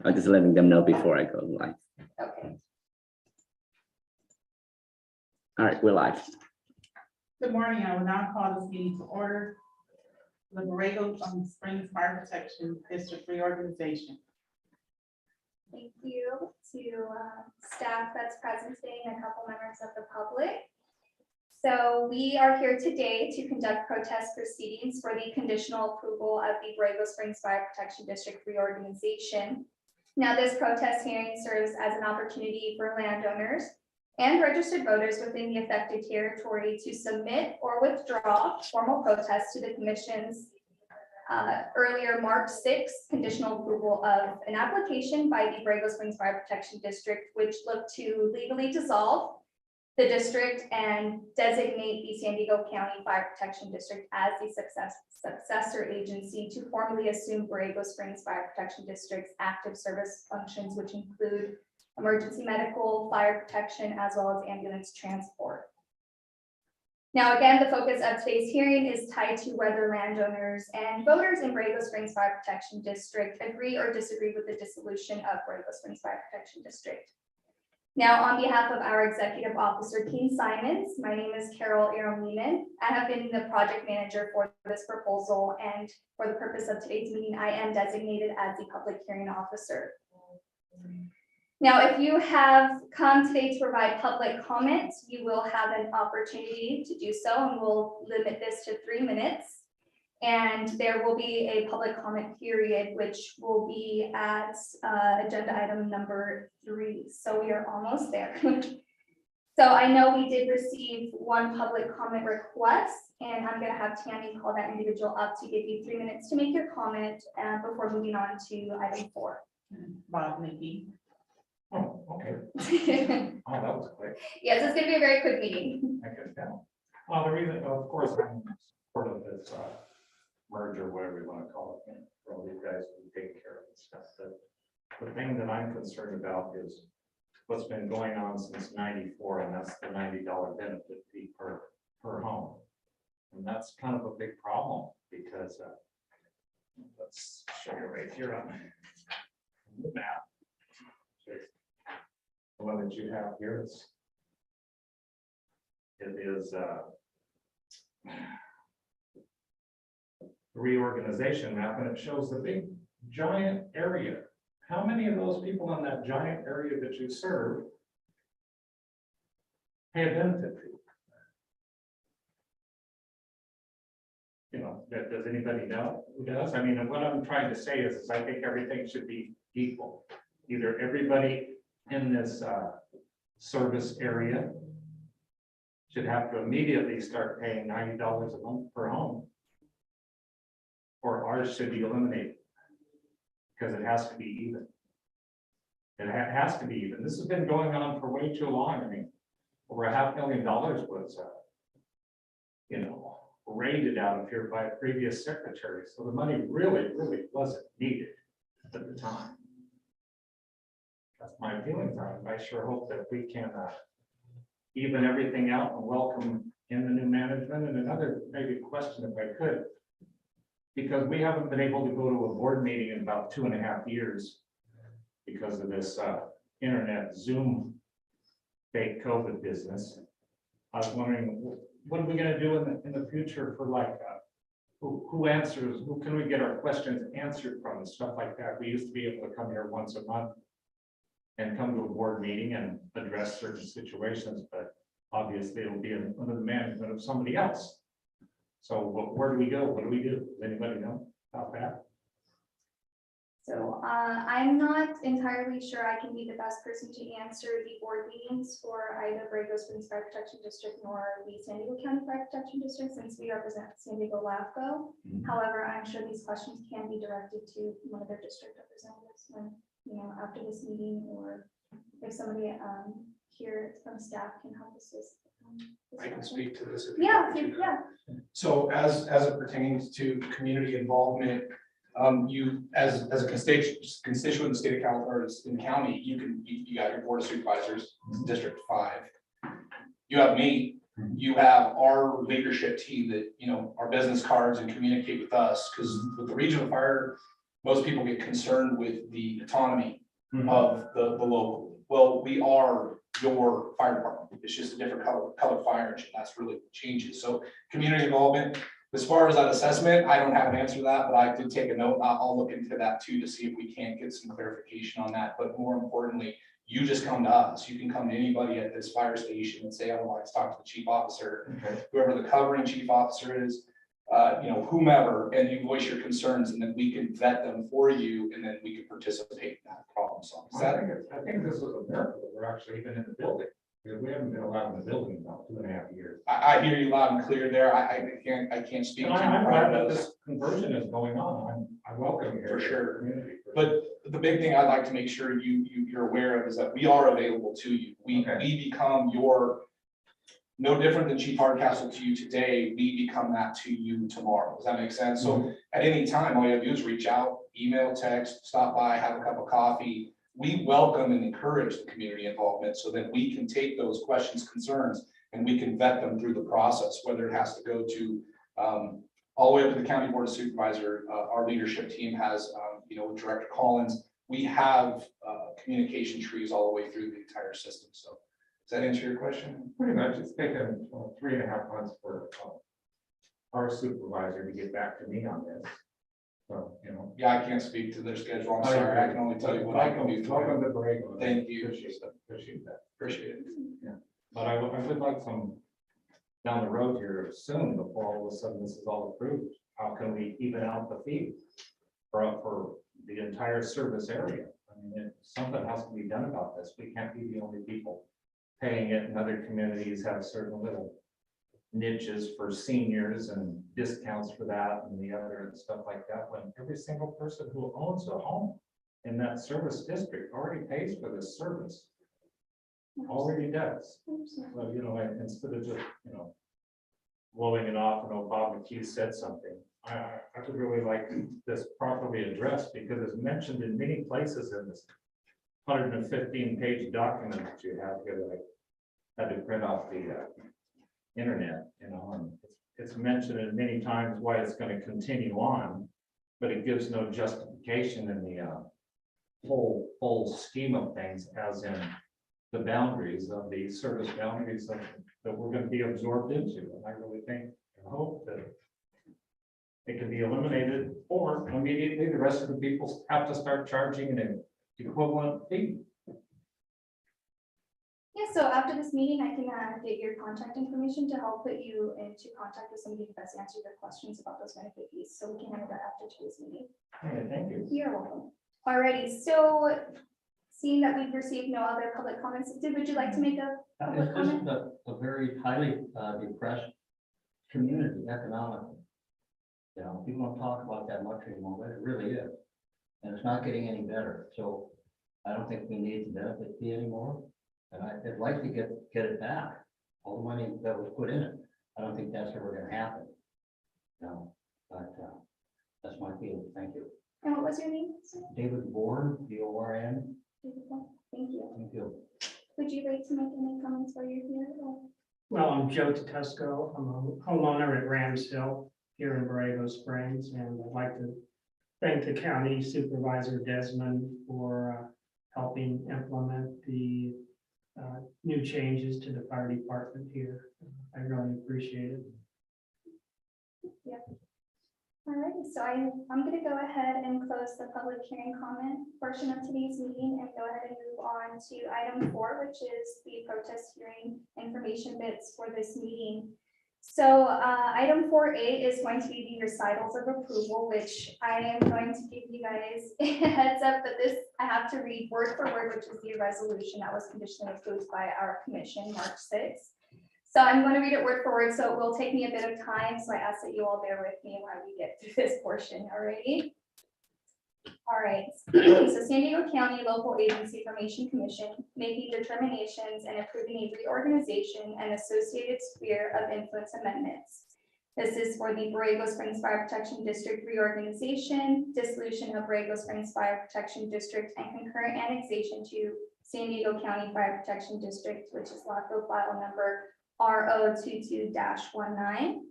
I'm just letting them know before I go live. Okay. All right, we're live. Good morning. I will now call this meeting to order. The Borrego Springs Fire Protection District reorganization. Thank you to staff that's present today and a couple members of the public. So we are here today to conduct protest proceedings for the conditional approval of the Borrego Springs Fire Protection District reorganization. Now, this protest hearing serves as an opportunity for landowners and registered voters within the affected territory to submit or withdraw formal protests to the Commission's earlier March 6th conditional approval of an application by the Borrego Springs Fire Protection District, which looked to legally dissolve the district and designate the San Diego County Fire Protection District as the successor agency to formally assume Borrego Springs Fire Protection District's active service functions, which include emergency medical, fire protection, as well as ambulance transport. Now, again, the focus of today's hearing is tied to whether landowners and voters in Borrego Springs Fire Protection District agree or disagree with the dissolution of Borrego Springs Fire Protection District. Now, on behalf of our Executive Officer, Keen Simons, my name is Carol Aron-Lehman. I have been the project manager for this proposal, and for the purpose of today's meeting, I am designated as the public hearing officer. Now, if you have come today to provide public comments, you will have an opportunity to do so, and we'll limit this to 3 minutes. And there will be a public comment period, which will be at agenda item number 3. So we are almost there. So I know we did receive one public comment request, and I'm going to have Tammy call that individual up to give you 3 minutes to make your comment before moving on to item 4. Bob Nikki. Oh, okay. Oh, that was quick. Yes, it's going to be a very quick meeting. I guess now. Well, the reason, of course, I'm part of this merger, whatever you want to call it, for all these guys who take care of this stuff. But the thing that I'm concerned about is what's been going on since '94, and that's the $90 benefit fee per home. And that's kind of a big problem because let's show you right here on the map. The one that you have here is reorganization map, and it shows the big giant area. How many of those people in that giant area that you serve pay a benefit fee? You know, does anybody know who does? I mean, what I'm trying to say is I think everything should be equal. Either everybody in this service area should have to immediately start paying $90 a month per home, or ours should be eliminated because it has to be even. It has to be even. This has been going on for way too long. I mean, over $500,000 was, raided out of here by a previous secretary. So the money really, really wasn't needed at the time. That's my feelings on it. I sure hope that we can even everything out and welcome in the new management. And another maybe question, if I could, because we haven't been able to go to a board meeting in about 2.5 years because of this internet Zoom fake COVID business. I was wondering, what are we going to do in the future for like who answers, who can we get our questions answered from and stuff like that? We used to be able to come here once a month and come to a board meeting and address certain situations, but obviously it will be under the management of somebody else. So where do we go? What do we do? Does anybody know about that? So I'm not entirely sure I can be the best person to answer the board meetings for either Borrego Springs Fire Protection District nor the San Diego County Fire Protection District, since we represent San Diego LAFCO. However, I'm sure these questions can be directed to one of their district representatives when, after this meeting, or if somebody here from staff can help us with. I can speak to this. Yeah. So as it pertains to community involvement, you as a constituent in the state of California, in the county, you got your board of supervisors, District 5. You have me. You have our leadership team that our business cards and communicate with us, because with the regional fire most people get concerned with the autonomy Mhm. of the local. Well, we are your fire department. It's just a different color fire engine. That's really what changes. So community involvement, as far as that assessment, I don't have an answer to that, but I did take a note. I'll look into that too to see if we can't get some clarification on that. But more importantly, you just come to us. You can come to anybody at this fire station and say, I would like to talk to the chief officer, Okay. whoever the covering chief officer is, whomever, and you voice your concerns, and then we can vet them for you, and then we can participate in that problem solving. Is that- I think this was a miracle that we're actually even in the building, because we haven't been allowed in the building in about 2.5 years. I hear you loud and clear there. I can't speak to And I'm glad that those. this conversion is going on. I welcome you. For sure. Community. But the big thing I'd like to make sure you're aware of is that we are available to you. We become your, no different than Chief Hardcastle to you today, we become that to you tomorrow. Does that make sense? So at any time, all you have to do is reach out, email, text, stop by, have a cup of coffee. We welcome and encourage the community involvement so that we can take those questions, concerns, and we can vet them through the process, whether it has to go to all the way up to the County Board of Supervisor. Our leadership team has, with Director Collins, we have communication trees all the way through the entire system. So does that answer your question? Pretty much, it's taken 3.5 months for our supervisor to get back to me on this. So, Yeah, I can't speak to their schedule. I'm sorry. I can only tell you what I can do. Welcome to Borrego. Thank you. Appreciate that. Appreciate it. But I would like some down the road here soon, before all of a sudden this is all approved. How can we even out the fee for the entire service area? I mean, something has to be done about this. We can't be the only people paying it, and other communities have certain little niches for seniors and discounts for that and the other and stuff like that, when every single person who owns a home in that service district already pays for this service. Already does. So, instead of just, blowing it off and Bob McHugh said something, I would really like this properly addressed, because it's mentioned in many places in this 115-page document that you have here that I had to print off the internet, and it's mentioned in many times why it's going to continue on, but it gives no justification in the whole scheme of things, as in the boundaries of the service boundaries that we're going to be absorbed into. And I really think and hope that it can be eliminated, or immediately the rest of the people have to start charging an equivalent fee. Yeah, so after this meeting, I can get your contact information to help put you into contact with somebody who best answer your questions about those benefit fees. So we can handle that after today's meeting. Okay, thank you. You're welcome. Alrighty, so seeing that we've received no other public comments, would you like to make a public It's comment? just a very highly depressed community economically. People don't talk about that much anymore, but it really is. And it's not getting any better. So I don't think we need the benefit fee anymore. And I'd like to get it back, all the money that was put in it. I don't think that's ever gonna happen. No, but that's my feeling. Thank you. And what was your name, sir? David Bourne, B-O-R-N. Thank you. Thank you. Would you like to make any comments while you're here? or- Well, I'm Joe Tedesco. I'm a homeowner at Rams Hill here in Borrego Springs, and I'd like to thank the county supervisor Desmond for helping implement the new changes to the fire department here. I really appreciate it. Alrighty, so I'm gonna go ahead and close the public hearing comment portion of today's meeting and go ahead and move on to item 4, which is the protest hearing information bits for this meeting. So item 4A is going to be the recitals of approval, which I am going to give you guys a heads up that this, I have to read word for word, which is the resolution that was conditionally approved by our commission March 6th. So I'm going to read it word for word, so it will take me a bit of time, so I ask that you all bear with me while we get through this portion, already. All right, so San Diego County Local Agency Formation Commission making determinations and approving a reorganization and associated sphere of influence amendments. This is for the Borrego Springs Fire Protection District reorganization, dissolution of Borrego Springs Fire Protection District, and concurrent annexation to San Diego County Fire Protection District, which is lot code file number RO22-19.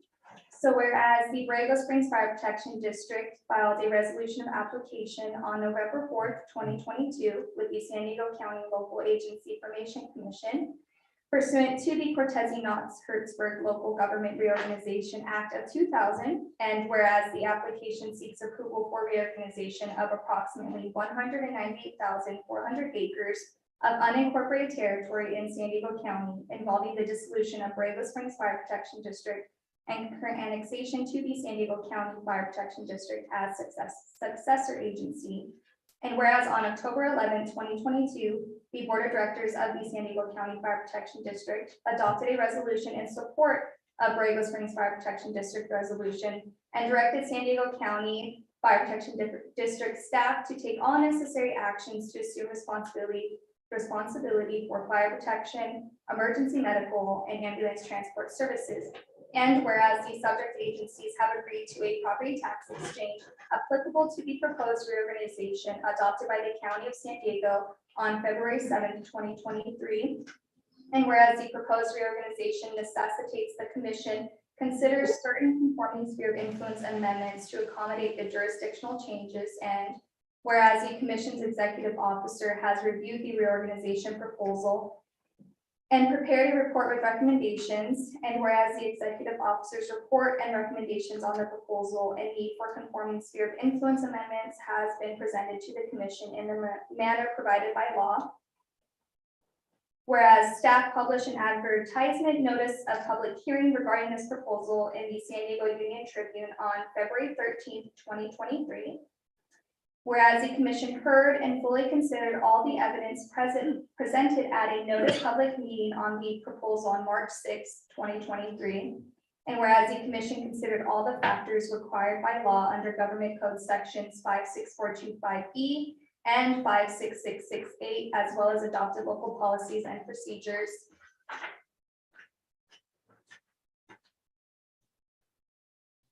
So whereas the Borrego Springs Fire Protection District filed a resolution of application on November 4th, 2022 with the San Diego County Local Agency Formation Commission pursuant to the Cortese-Knox-Hertzberg Local Government Reorganization Act of 2000, and whereas the application seeks approval for reorganization of approximately 198,400 acres of unincorporated territory in San Diego County involving the dissolution of Borrego Springs Fire Protection District and concurrent annexation to the San Diego County Fire Protection District as successor agency. And whereas on October 11, 2022, the Board of Directors of the San Diego County Fire Protection District adopted a resolution in support of Borrego Springs Fire Protection District resolution and directed San Diego County Fire Protection District staff to take all necessary actions to assume responsibility for fire protection, emergency medical, and ambulance transport services. And whereas the subject agencies have agreed to a property tax exchange applicable to the proposed reorganization adopted by the County of San Diego on February 7, 2023. And whereas the proposed reorganization necessitates the commission consider certain conforming sphere of influence amendments to accommodate the jurisdictional changes. And whereas the commission's executive officer has reviewed the reorganization proposal and prepared a report with recommendations, and whereas the executive officer's report and recommendations on the proposal and need for conforming sphere of influence amendments has been presented to the commission in the manner provided by law. Whereas staff published an advertisement notice of public hearing regarding this proposal in the San Diego Union Tribune on February 13th, 2023. Whereas the commission heard and fully considered all the evidence presented at a notice public meeting on the proposal on March 6, 2023. And whereas the commission considered all the factors required by law under Government Code sections 56425E and 56668, as well as adopted local policies and procedures.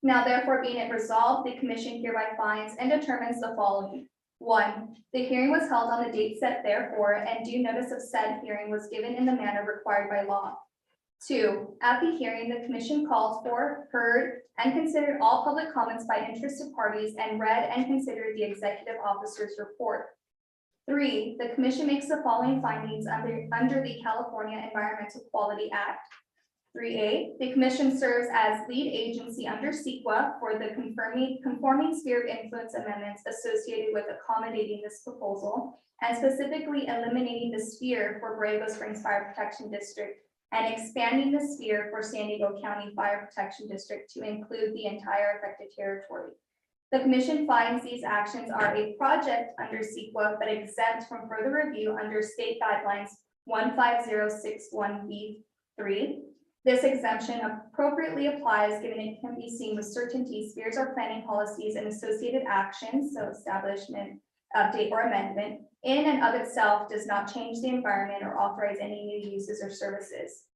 Now therefore being it resolved, the commission hereby finds and determines the following. 1, the hearing was held on the date set therefore, and due notice of said hearing was given in the manner required by law. 2, at the hearing, the commission called for, heard, and considered all public comments by interested parties and read and considered the executive officer's report. 3, the commission makes the following findings under the California Environmental Quality Act. 3A, the commission serves as lead agency under CEQA for the conforming sphere of influence amendments associated with accommodating this proposal and specifically eliminating the sphere for Borrego Springs Fire Protection District and expanding the sphere for San Diego County Fire Protection District to include the entire affected territory. The commission finds these actions are a project under CEQA but exempt from further review under state guidelines 15061B3. This exemption appropriately applies given it can be seen with certainty spheres or planning policies and associated actions, so establishment, update, or amendment, in and of itself does not change the environment or authorize any new uses or services.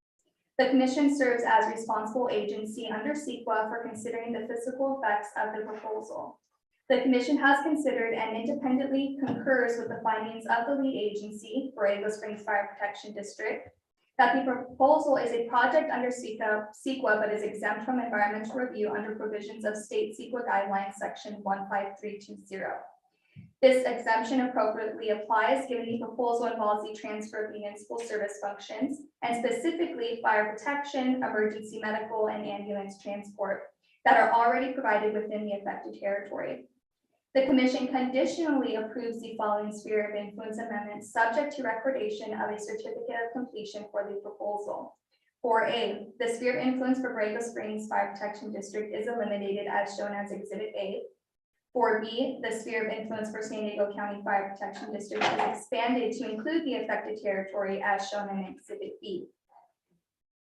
The commission serves as responsible agency under CEQA for considering the physical effects of the proposal. The commission has considered and independently concurs with the findings of the lead agency, Borrego Springs Fire Protection District, that the proposal is a project under CEQA but is exempt from environmental review under provisions of state CEQA guidelines section 15320. This exemption appropriately applies given the proposal involves the transfer of municipal service functions and specifically fire protection, emergency medical, and ambulance transport that are already provided within the affected territory. The commission conditionally approves the following sphere of influence amendments subject to recordation of a certificate of completion for the proposal. 4A, the sphere of influence for Borrego Springs Fire Protection District is eliminated as shown as Exhibit A. 4B, the sphere of influence for San Diego County Fire Protection District is expanded to include the affected territory as shown in Exhibit B.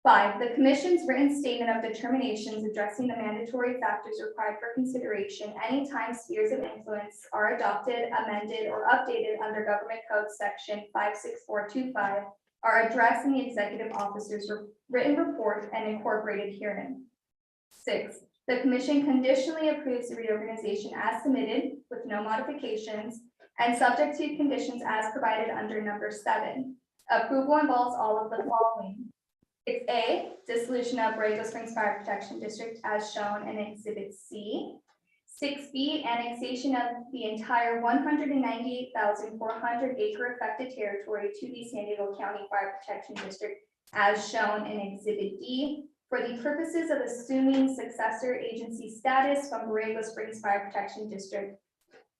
5, the commission's written statement of determinations addressing the mandatory factors required for consideration anytime spheres of influence are adopted, amended, or updated under Government Code section 56425 are addressed in the executive officer's written report and incorporated herein. 6, the commission conditionally approves the reorganization as submitted with no modifications and subject to conditions as provided under number 7. Approval involves all of the following. 6A, dissolution of Borrego Springs Fire Protection District as shown in Exhibit C. 6B, annexation of the entire 198,400 acre affected territory to the San Diego County Fire Protection District as shown in Exhibit D for the purposes of assuming successor agency status from Borrego Springs Fire Protection District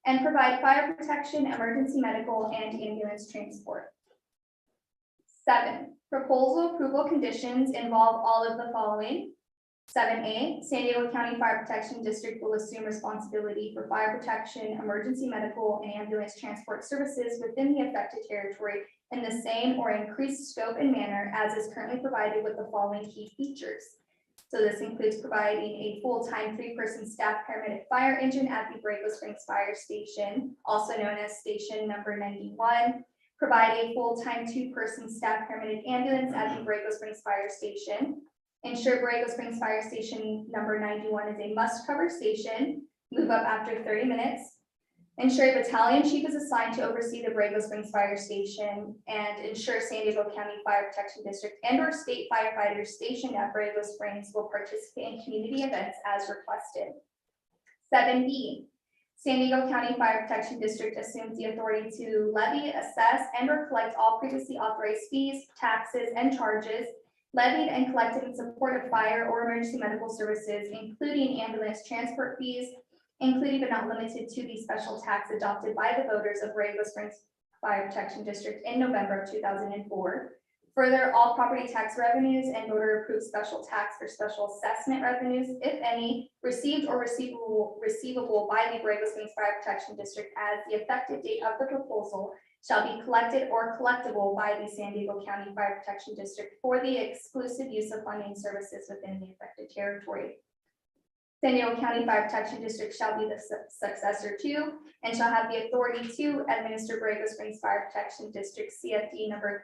and provide fire protection, emergency medical, and ambulance transport. 7, proposal approval conditions involve all of the following. 7A, San Diego County Fire Protection District will assume responsibility for fire protection, emergency medical, and ambulance transport services within the affected territory in the same or increased scope and manner as is currently provided with the following key features. So this includes providing a full-time 3-person staff paramedic fire engine at the Borrego Springs Fire Station, also known as Station Number 91. Provide a full-time 2-person staff paramedic ambulance at the Borrego Springs Fire Station. Ensure Borrego Springs Fire Station Number 91 is a must-cover station. Move up after 30 minutes. Ensure a battalion chief is assigned to oversee the Borrego Springs Fire Station and ensure San Diego County Fire Protection District and/or state firefighters stationed at Borrego Springs will participate in community events as requested. 7B, San Diego County Fire Protection District assumes the authority to levy, assess, and/or collect all previously authorized fees, taxes, and charges levied and collected in support of fire or emergency medical services, including ambulance transport fees, including but not limited to the special tax adopted by the voters of Borrego Springs Fire Protection District in November of 2004. Further, all property tax revenues and voter-approved special tax or special assessment revenues, if any, received or receivable by the Borrego Springs Fire Protection District as the effective date of the proposal shall be collected or collectible by the San Diego County Fire Protection District for the exclusive use of funding services within the affected territory. San Diego County Fire Protection District shall be the successor to and shall have the authority to administer Borrego Springs Fire Protection District CFD number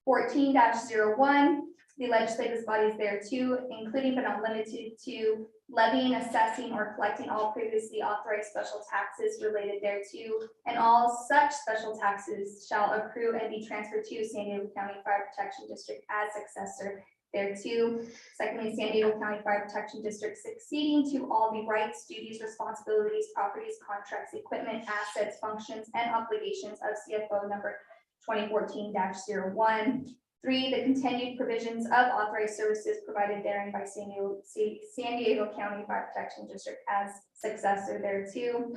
2014-01, the legislative bodies thereto, including but not limited to levying, assessing, or collecting all previously authorized special taxes related thereto, and all such special taxes shall accrue and be transferred to San Diego County Fire Protection District as successor thereto. Secondly, San Diego County Fire Protection District succeeding to all the rights, duties, responsibilities, properties, contracts, equipment, assets, functions, and obligations of CFO number 2014-01. 3, the continued provisions of authorized services provided therein by San Diego County Fire Protection District as successor thereto.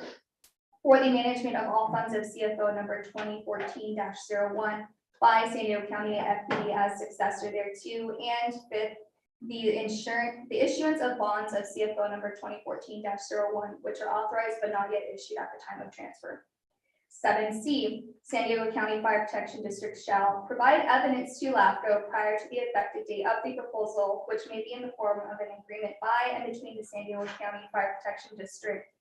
4, the management of all funds of CFO number 2014-01 by San Diego County FPD as successor thereto. And 5th, the issuance of bonds of CFO number 2014-01, which are authorized but not yet issued at the time of transfer. 7C, San Diego County Fire Protection District shall provide evidence to LAFCO prior to the effective date of the proposal, which may be in the form of an agreement by and between the San Diego County Fire Protection District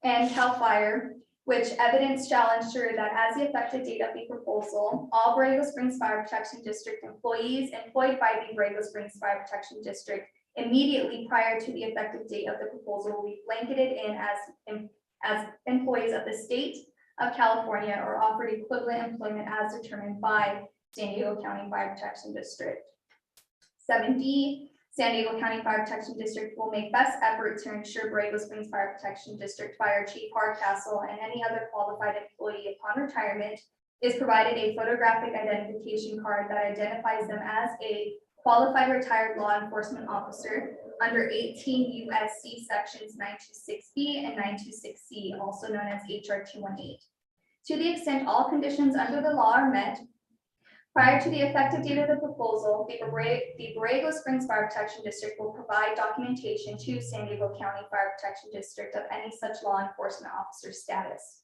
and CAL FIRE, which evidence shall ensure that as the effective date of the proposal, all Borrego Springs Fire Protection District employees employed by the Borrego Springs Fire Protection District immediately prior to the effective date of the proposal will be blanketed in as employees of the state of California or offered equivalent employment as determined by San Diego County Fire Protection District. 7D, San Diego County Fire Protection District will make best effort to ensure Borrego Springs Fire Protection District Fire Chief Hardcastle and any other qualified employee upon retirement is provided a photographic identification card that identifies them as a qualified retired law enforcement officer under 18 USC sections 926B and 926C, also known as HR 218. To the extent all conditions under the law are met, prior to the effective date of the proposal, the Borrego Springs Fire Protection District will provide documentation to San Diego County Fire Protection District of any such law enforcement officer status.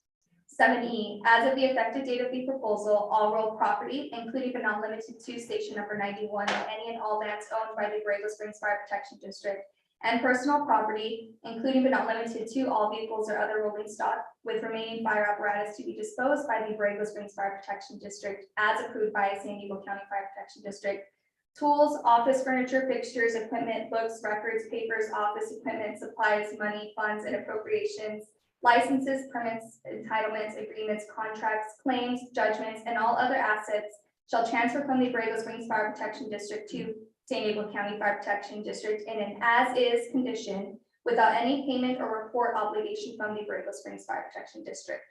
7E, as of the effective date of the proposal, all real property, including but not limited to station number 91 and any and all lands owned by the Borrego Springs Fire Protection District, and personal property, including but not limited to all vehicles or other rolling stock with remaining fire apparatus to be disposed by the Borrego Springs Fire Protection District as approved by San Diego County Fire Protection District. Tools, office furniture, fixtures, equipment, books, records, papers, office equipment, supplies, money, funds, and appropriations, licenses, permits, entitlements, agreements, contracts, claims, judgments, and all other assets shall transfer from the Borrego Springs Fire Protection District to San Diego County Fire Protection District in an as-is condition without any payment or report obligation from the Borrego Springs Fire Protection District.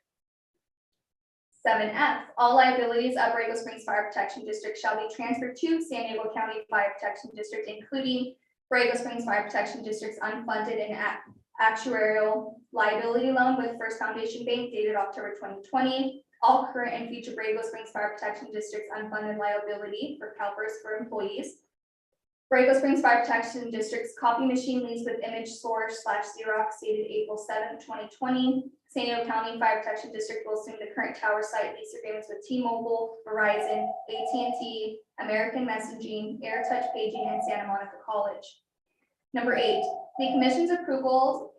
7F, all liabilities of Borrego Springs Fire Protection District shall be transferred to San Diego County Fire Protection District, including Borrego Springs Fire Protection District's unfunded and actuarial liability loan with First Foundation Bank dated October 2020. All current and future Borrego Springs Fire Protection District's unfunded liability for CalPERS for employees. Borrego Springs Fire Protection District's copy machine lease with Image Source /Xerox dated April 7, 2020. San Diego County Fire Protection District will assume the current tower site lease agreements with T-Mobile, Verizon, AT&T, American Messaging, AirTouch Paging, and Santa Monica College. Number 8, the Commission's approval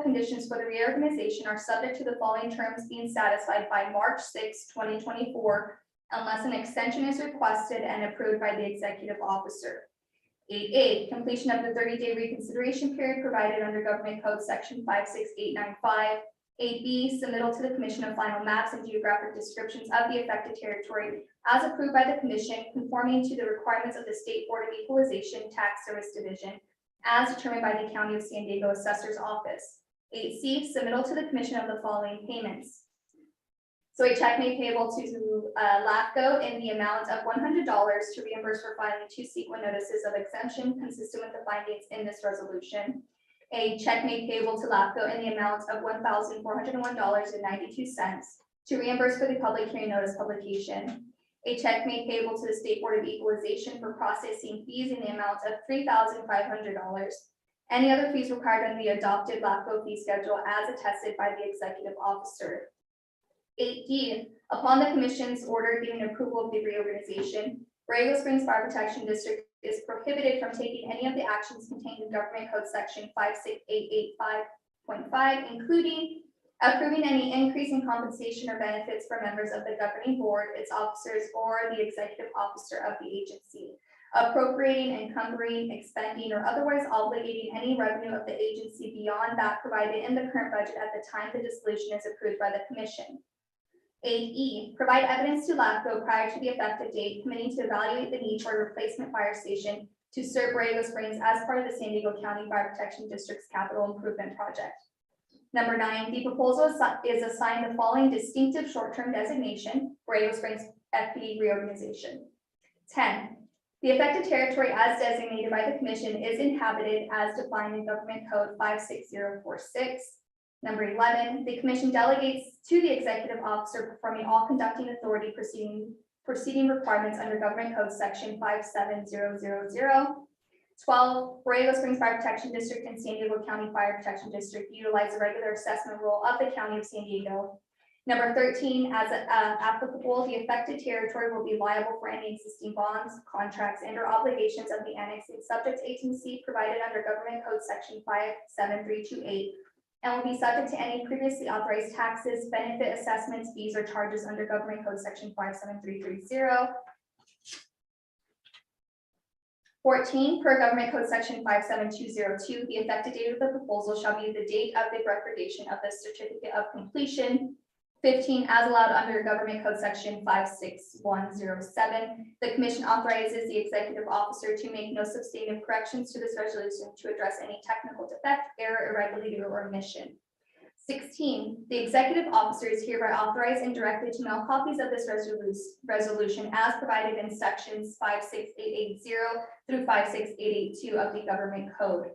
conditions for the reorganization are subject to the following terms being satisfied by March 6, 2024, unless an extension is requested and approved by the executive officer. 8A, completion of the 30-day reconsideration period provided under Government Code Section 56895. 8B, submittal to the Commission of final maps and geographic descriptions of the affected territory as approved by the Commission, conforming to the requirements of the State Board of Equalization Tax Service Division, as determined by the County of San Diego Assessor's Office. 8C, submittal to the Commission of the following payments. So a check made payable to LAFCO in the amount of $100 to reimburse for filing 2 sequent notices of exemption consistent with the findings in this resolution. A check made payable to LAFCO in the amount of $1,401.92 to reimburse for the public hearing notice publication. A check made payable to the State Board of Equalization for processing fees in the amount of $3,500. Any other fees required under the adopted LAFCO fee schedule as attested by the executive officer. 8D, upon the Commission's order giving approval of the reorganization, Borrego Springs Fire Protection District is prohibited from taking any of the actions contained in Government Code Section 56885.5, including approving any increase in compensation or benefits for members of the governing board, its officers, or the executive officer of the agency, appropriating, encumbering, expending, or otherwise obligating any revenue of the agency beyond that provided in the current budget at the time the dissolution is approved by the Commission. 8E, provide evidence to LAFCO prior to the effective date, committing to evaluate the need for a replacement fire station to serve Borrego Springs as part of the San Diego County Fire Protection District's capital improvement project. Number 9, the proposal is assigned the following distinctive short-term designation, Borrego Springs FPD Reorganization. 10, the affected territory as designated by the Commission is inhabited as defined in Government Code 56046. Number 11, the Commission delegates to the executive officer performing all conducting authority proceeding requirements under Government Code Section 57000. 12, Borrego Springs Fire Protection District and San Diego County Fire Protection District utilize the regular assessment role of the County of San Diego. Number 13, as applicable, the affected territory will be liable for any existing bonds, contracts, and/or obligations of the annexing subject agency provided under Government Code Section 57328. And will be subject to any previously authorized taxes, benefit assessments, fees, or charges under Government Code Section 57330. 14, per Government Code Section 57202, the effective date of the proposal shall be the date of the recordation of the certificate of completion. 15, as allowed under Government Code Section 56107, the Commission authorizes the executive officer to make no substantive corrections to this resolution to address any technical defect, error, irregularity, or omission. 16, the executive officer is hereby authorized and directed to mail copies of this resolution as provided in sections 56880 through 56882 of the Government Code.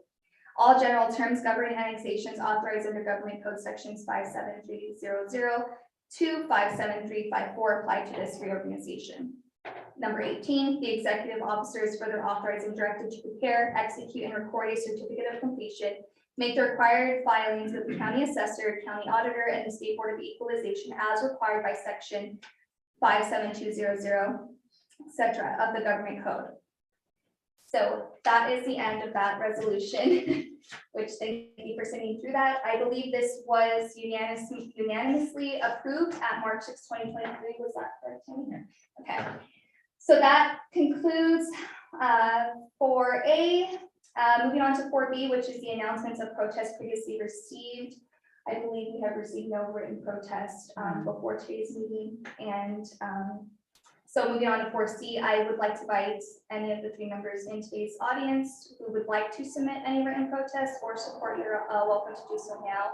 All general terms governing annexations authorized under Government Code Sections 57300 to 57354 apply to this reorganization. Number 18, the executive officer is further authorized and directed to prepare, execute, and record a certificate of completion, make the required filings with the county assessor, county auditor, and the State Board of Equalization as required by Section 57200, etc. of the Government Code. So that is the end of that resolution, which thank you for sitting through that. I believe this was unanimously approved at March 6, 2023. Was that correct? Okay. So that concludes 4A. Moving on to 4B, which is the announcements of protests previously received. I believe we have received no written protest before today's meeting, and So moving on to 4C, I would like to invite any of the 3 members in today's audience who would like to submit any written protests or support. You're welcome to do so now.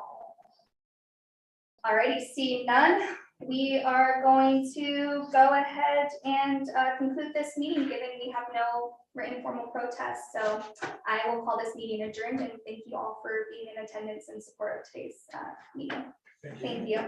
Alrighty, seeing none, we are going to go ahead and conclude this meeting, given we have no written formal protests. So I will call this meeting adjourned, and thank you all for being in attendance and support of today's meeting. Thank you.